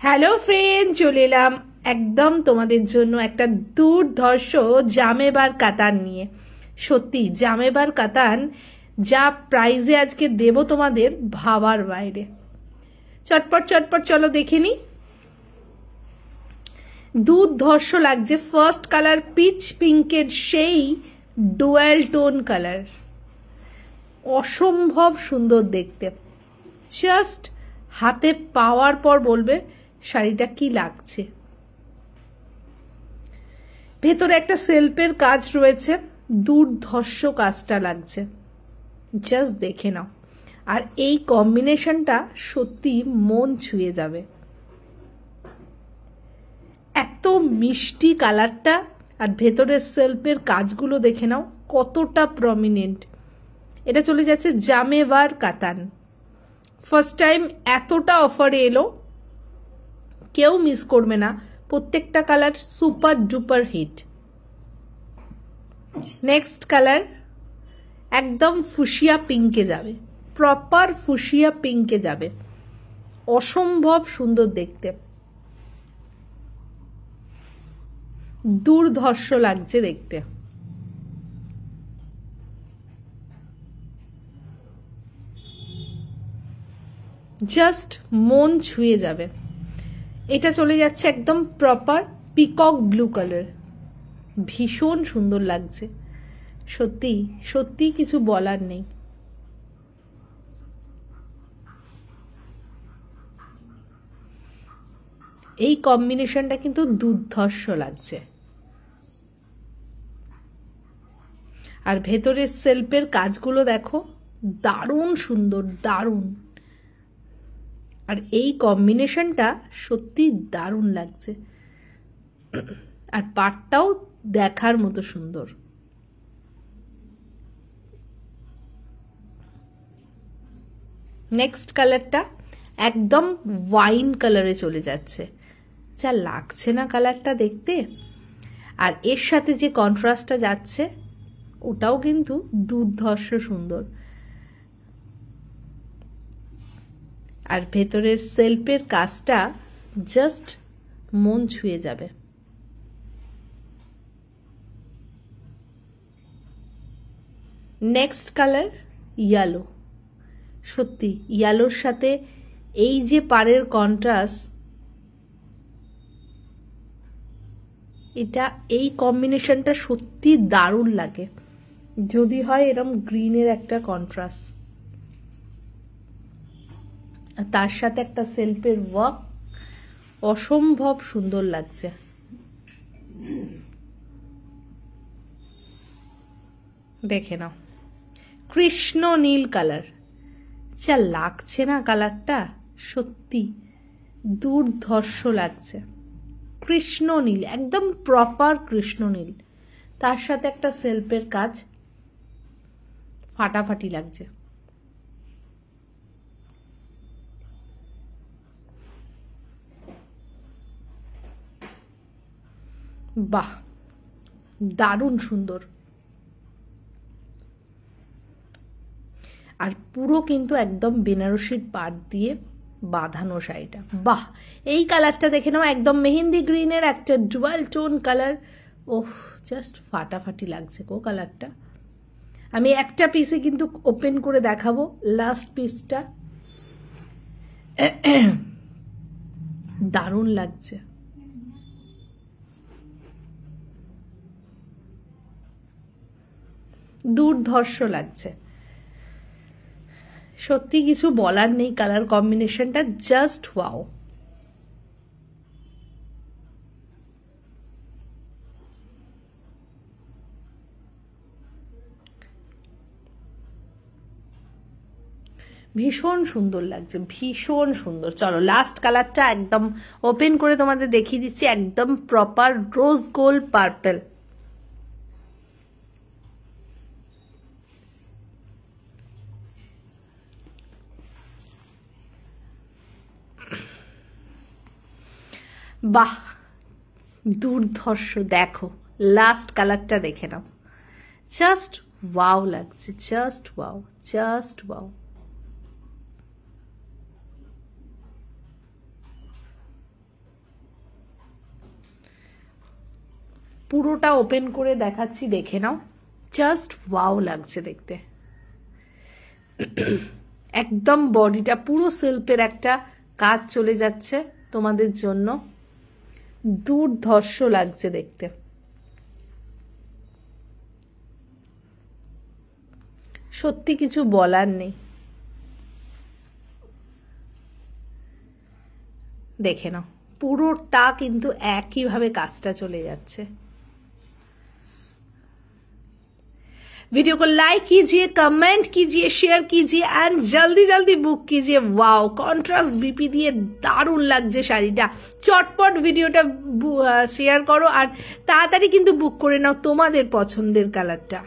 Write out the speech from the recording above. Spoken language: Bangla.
হ্যালো ফ্রেন্ড, চলে এলাম একদম তোমাদের জন্য একটা দুর্ধর্ষ জামেবার কাতান নিয়ে। সত্যি জামেবার কাতান যা প্রাইজে আজকে দেব তোমাদের ভাবার বাইরে। চটপট চটপট চলো দেখে নি। দুর্ধর্ষ লাগছে। ফার্স্ট কালার পিচ পিঙ্কের সেই ডুয়াল টোন কালার, অসম্ভব সুন্দর দেখতে। জাস্ট হাতে পাওয়ার পর বলবে শাড়িটা কি লাগছে। ভেতরে একটা সেলফের কাজ রয়েছে, দুর্ধর্ষ কাজটা লাগছে, জাস্ট দেখে নাও। আর এই কম্বিনেশনটা সত্যি মন ছুঁয়ে যাবে। এত মিষ্টি কালারটা, আর ভেতরের সেলফের কাজগুলো দেখে নাও কতটা প্রমিনেন্ট। এটা চলে যাচ্ছে জামেবার কাতান। ফার্স্ট টাইম এতটা অফারে এলো, কেউ মিস করবে না। প্রত্যেকটা colour super duper hit. Next colour একদম ফুশিয়া পিঙ্কে যাবে, প্রপার ফুশিয়া পিঙ্কে যাবে, অসম্ভব সুন্দর দেখতে, দুর্ধর্ষ লাগছে দেখতে। জাস্ট মন ছুঁয়ে যাবে। এটা চলে যাচ্ছে একদম প্রপার পিকক ব্লু কালার, ভীষণ সুন্দর লাগছে। সত্যি সত্যি কিছু বলার নেই। এই কম্বিনেশনটা কিন্তু দুর্ধর্ষ লাগছে। আর ভেতরের সেলফের কাজগুলো দেখো, দারুণ সুন্দর, দারুণ। আর এই কম্বিনেশনটা সত্যি দারুণ লাগছে। আর পাটটাও দেখার মতো সুন্দর। নেক্সট কালারটা একদম ওয়াইন কালারে চলে যাচ্ছে, যা লাগছে না কালারটা দেখতে। আর এর সাথে যে কন্ট্রাস্টটা যাচ্ছে ওটাও কিন্তু দুর্ধর্ষ সুন্দর। আর ভেতরের সেলফের কাজটা জাস্ট মন ছুঁয়ে যাবে। Next colour yellow. সত্যি ইয়েলোর সাথে এই যে পাড়ের কন্ট্রাস্ট, এটা এই কম্বিনেশনটা সত্যি দারুণ লাগে। যদি হয় এরকম গ্রিনের একটা কন্ট্রাস্ট, তার সাথে একটা সেলফের ওয়ার্ক, অসম্ভব সুন্দর লাগছে। দেখে নাও কৃষ্ণ নীল কালার, যা লাগছে না কালারটা, সত্যি দুর্ধর্ষ লাগছে। কৃষ্ণ নীল, একদম প্রপার কৃষ্ণ নীল, তার সাথে একটা সেলফের কাজ, ফাটাফাটি লাগছে। বাহ, দারুণ সুন্দর। আর পুরো কিন্তু একদম বেনারসির পাট দিয়ে বাঁধানো শাড়িটা। বাহ, এই কালারটা দেখে নাও, একদম মেহেন্দি গ্রিনের একটা ডুয়াল টোন কালার। ওহ, জাস্ট ফাটাফাটি লাগছে গো কালারটা। আমি একটা পিসে কিন্তু ওপেন করে দেখাবো, লাস্ট পিসটা। দারুণ লাগছে। দুর্ধর্ষ লাগছে। সত্যি কিছু বলার নেই, কালার কম্বিনেশনটা জাস্ট ওয়াও। ভীষণ সুন্দর লাগছে, ভীষণ সুন্দর। চলো লাস্ট কালারটা একদম ওপেন করে তোমাদের দেখিয়ে দিচ্ছি, একদম প্রপার রোজ গোল্ড পার্পল। বাহ, দুর্ধর্ষ। দেখো লাস্ট কালারটা দেখে নাও, জাস্ট ওয়াও লাগছে, জাস্ট ওয়াও, জাস্ট ওয়াও। পুরোটা ওপেন করে দেখাচ্ছি, দেখে নাও, জাস্ট ওয়াও লাগছে দেখতে। একদম বডিটা পুরো সিল্কের একটা কাজ চলে যাচ্ছে তোমাদের জন্য, দুর্ধর্ষ লাগছে দেখতে। সত্যি কিছু বলার নেই, দেখে নাও পুরোটা কিন্তু একইভাবে কাজটা চলে যাচ্ছে। वीडियो को लाइक कीजिए, कमेंट कीजिए, शेयर कीजिए एंड जल्दी जल्दी बुक कीजिए। वाओ, कॉन्ट्रास्ट बीपी दिए दारुण লাগছে শাড়িটা। চটপট ভিডিওটা শেয়ার করো আর তাড়াতাড়ি কিন্তু বুক করে নাও তোমাদের পছন্দের কালারটা।